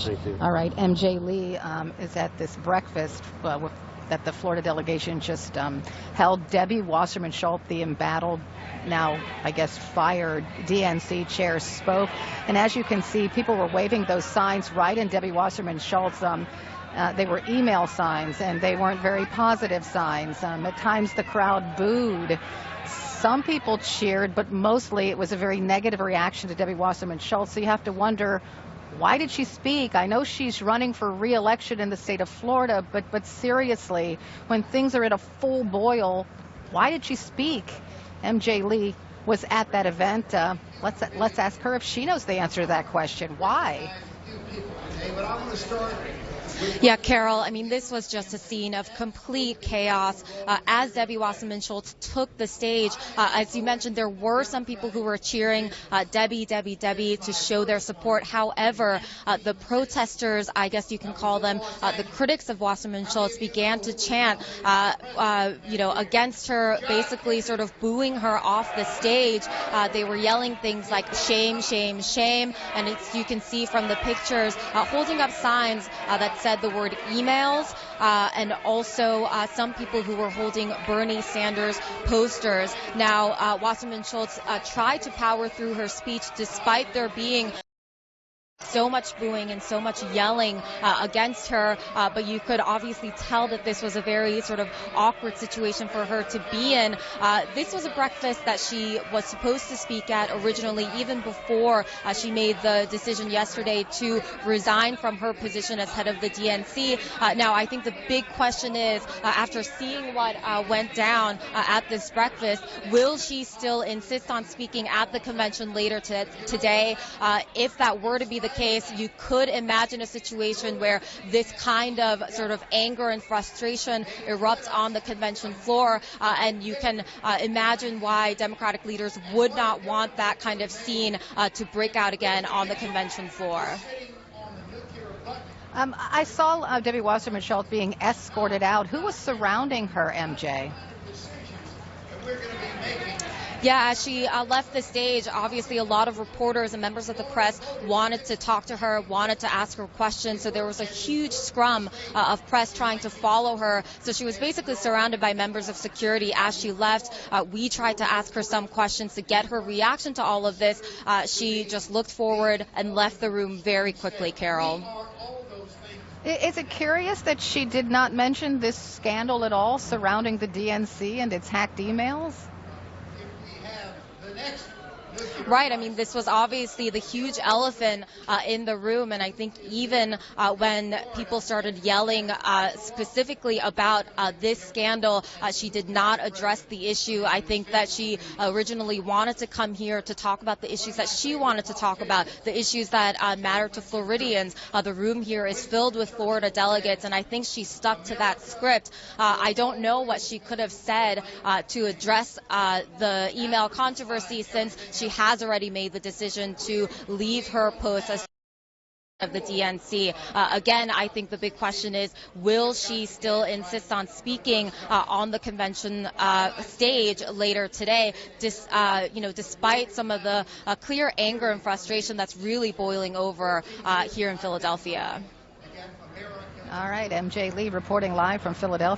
Thank you. All right, MJ Lee is at this breakfast that the Florida delegation just held. Debbie Wasserman Schultz, the embattled, now I guess fired DNC chair, spoke. And as you can see, people were waving those signs right in Debbie Wasserman Schultz. They were email signs, and they weren't very positive signs. At times the crowd booed. Some people cheered, but mostly it was a very negative reaction to Debbie Wasserman Schultz. So you have to wonder, why did she speak? I know she's running for re-election in the state of Florida, but seriously, when things are at a full boil, why did she speak? MJ Lee was at that event. Let's ask her if she knows the answer to that question. Why? Yeah, Carol, I mean, this was just a scene of complete chaos as Debbie Wasserman Schultz took the stage. As you mentioned, there were some people who were cheering Debbie, Debbie, Debbie to show their support. However, the protesters, I guess you can call them, the critics of Wasserman Schultz began to chant, against her, basically sort of booing her off the stage. They were yelling things like shame, shame, shame. And you can see from the pictures, holding up signs that said the word emails, and also some people who were holding Bernie Sanders posters. Now, Wasserman Schultz tried to power through her speech despite there being so much booing and so much yelling against her, but you could obviously tell that this was a very sort of awkward situation for her to be in. This was a breakfast that she was supposed to speak at originally, even before she made the decision yesterday to resign from her position as head of the DNC. Now, I think the big question is, after seeing what went down at this breakfast, will she still insist on speaking at the convention later today? If that were to be the case, you could imagine a situation where this kind of sort of anger and frustration erupts on the convention floor, and you can imagine why Democratic leaders would not want that kind of scene to break out again on the convention floor. I saw Debbie Wasserman Schultz being escorted out. Who was surrounding her, MJ? Yeah, as she left the stage, obviously a lot of reporters and members of the press wanted to talk to her, wanted to ask her questions. So there was a huge scrum of press trying to follow her. So she was basically surrounded by members of security as she left. We tried to ask her some questions to get her reaction to all of this. She just looked forward and left the room very quickly, Carol. Is it curious that she did not mention this scandal at all surrounding the DNC and its hacked emails? Right. I mean, this was obviously the huge elephant in the room. And I think even when people started yelling specifically about this scandal, she did not address the issue. I think that she originally wanted to come here to talk about the issues that she wanted to talk about, the issues that matter to Floridians. The room here is filled with Florida delegates, and I think she stuck to that script. I don't know what she could have said to address the email controversy, since she has already made the decision to leave her post as of the DNC. Again, I think the big question is, will she still insist on speaking on the convention stage later today, despite some of the clear anger and frustration that's really boiling over here in Philadelphia. All right, MJ Lee reporting live from Philadelphia.